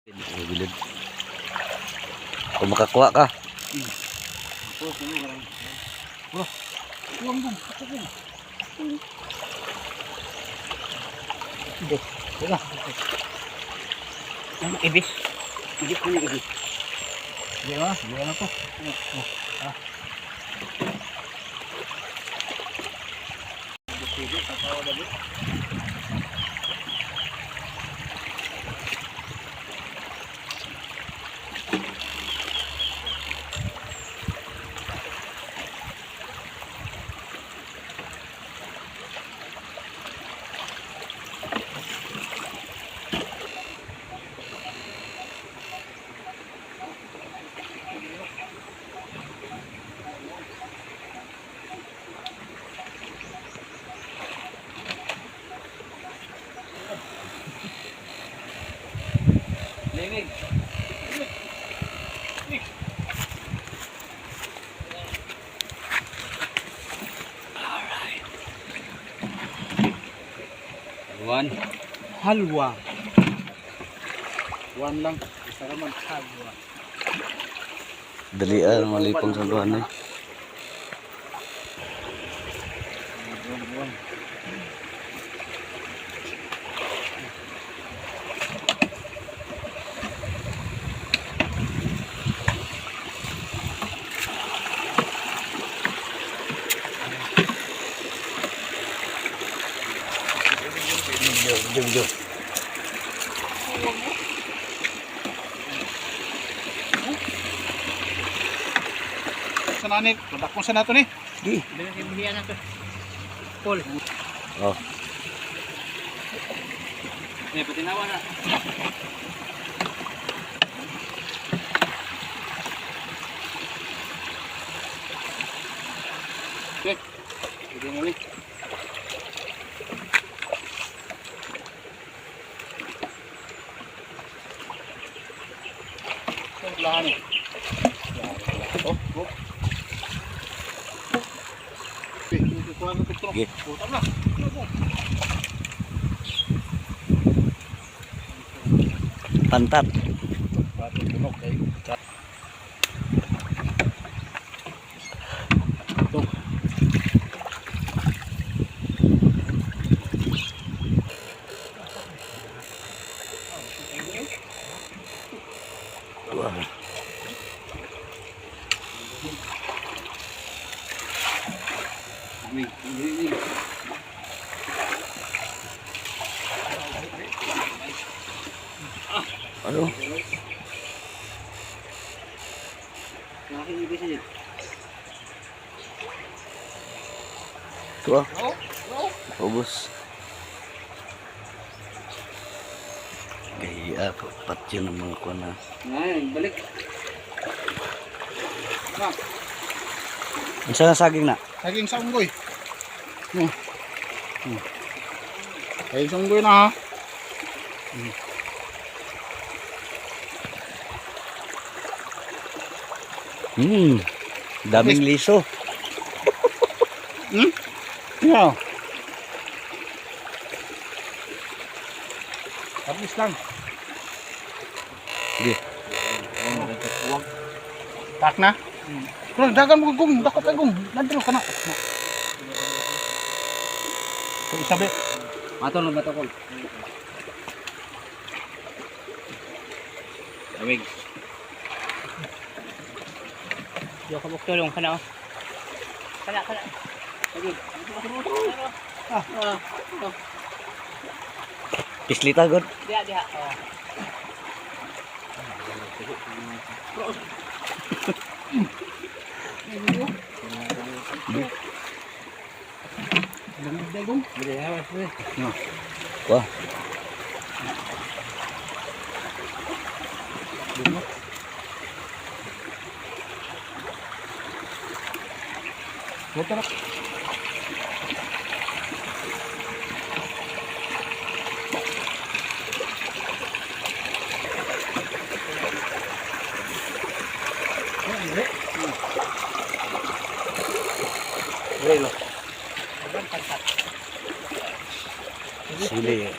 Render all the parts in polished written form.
Bilid. Kung makakuha ka. Ibis. Ibis ko yung ibis. Di ba? Di ba na to? Limig. One. Halwa. One lang. Isa naman halwa. Dalian malipong sa luhan eh. Video. Sanani, produk mo sa nato ni. Di. Bilihan na to. Paul. Oh. Eh, patinawa na. Okay. Sige mo ulit. Lahan eh. Oh. Kuha na ito. Sige. Putak na. Pantat. Bato tunok eh. Ano? Ibis yun. Ito ah. Ubus. Kaya patyo ng mga kuha na. Ngayon, balik. Ang sana saging na? Saging sa unggoy. Saging sa unggoy na ha. Daming liso. Yeah. Tapos lang. Sige. Tak na. Pero dagan mo gum, dako kay gum. Nadro ka na. Kung isabi. Matol na bato ko. Lamig. Yo ka tulong kana. Kana. Lagi. Pislita god. Diha. Wah. Motor. Relo. Sili.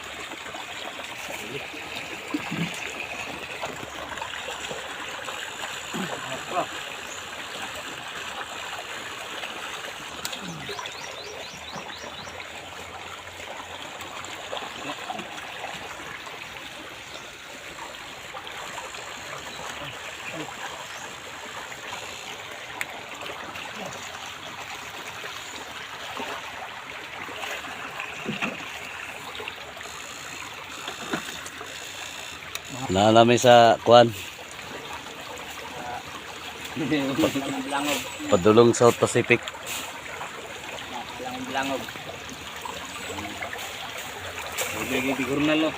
Na namin sa kuan, Langog. padulong South Pacific. Langog. Bigor na lo.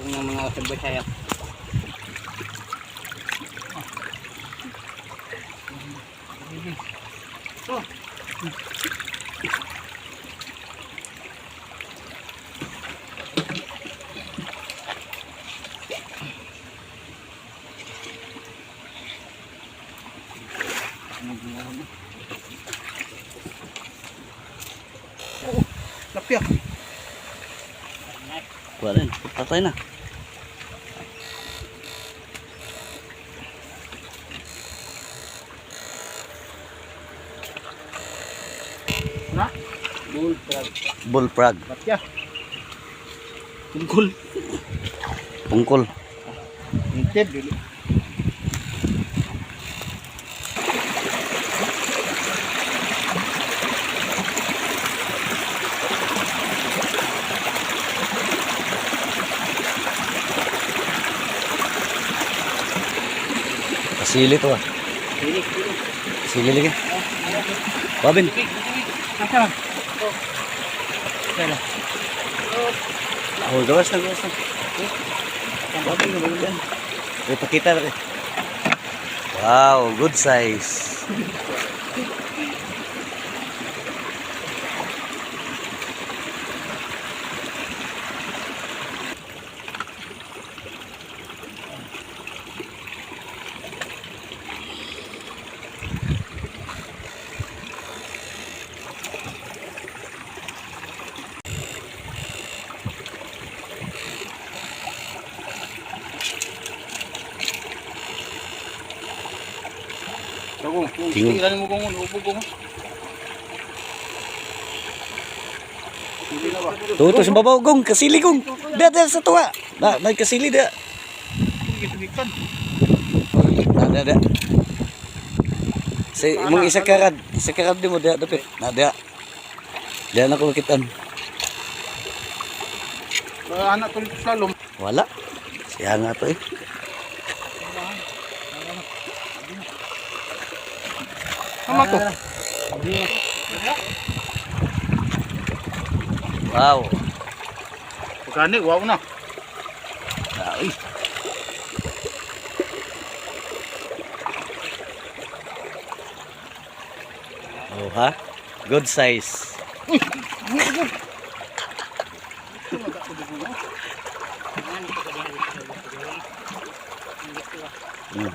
Yung mga sabay sayap. Lapya. Kuha rin, patay na. Na? Bullfrog. Lapya. Tungkol. Pungkol. Intid dili. Kasili to ah. Dili. Kasili lagi. Babin. Asa? Oh, gawas na. Babin na babin yan. Pakita na rin. Wow, good size. Dagong. Tingog. Tingnan mo kung ubog ko. Hindi na ba? Tuto sa babaw gong, kasili gong. Dada sa tuwa. May kasili da. Gigikan. Ada. Si mong isa karad di mo da dapit. Nada. Diyan ako makitan. Anak tuloy sa salom. Wala. Siya nga to eh. Tama to. Wow. Pagkani, wow na. Ay. Oh ha? Good size. Hmm.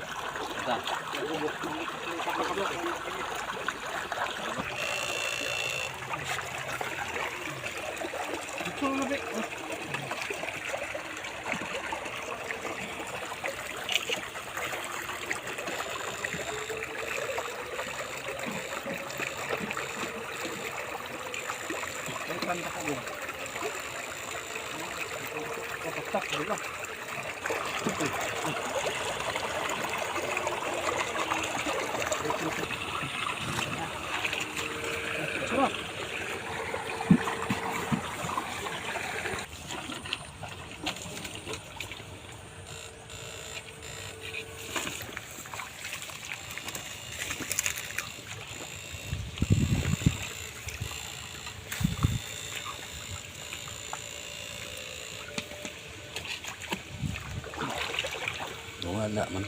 Wala man.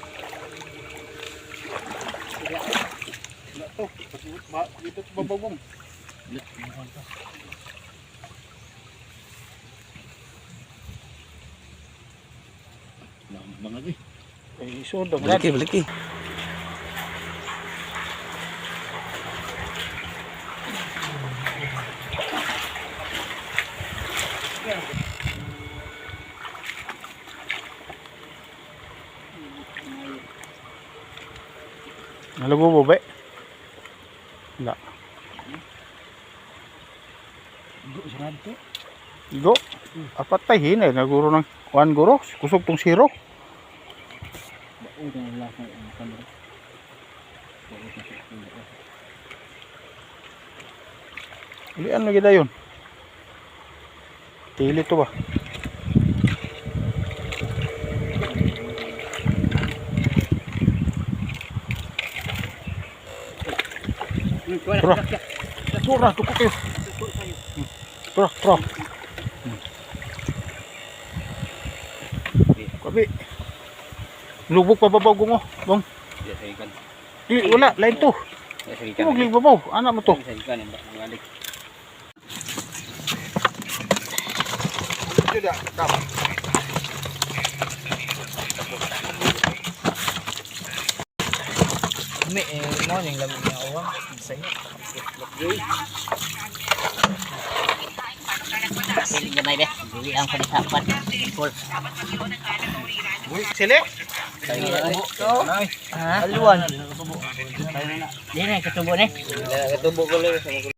Dito sa babagong. Isod ang Baliki. Nalago ba? Wala. Sigurado. Go. Apat tay hinay naguro ng kuan guro. Kusog tong zero. Baon ka ng lasa ng kamera. Ulian mo gida yun. Tili to ba? Tara. Tara, tuko kayo. Tara. Kabi. Lubog pa babaw mo. Bong. Yes, ay kan. Wala, lain to. Yes, ay Lubog lig babaw. Anak mo to. Yes, ay kan. Balik. Kami mo yung lamig na uwang. Sa'yo. Piling ganay deh. Dili ang panisapan. Sili. Ha? Aluan. Dili na katubo ni. Katubo ko lang.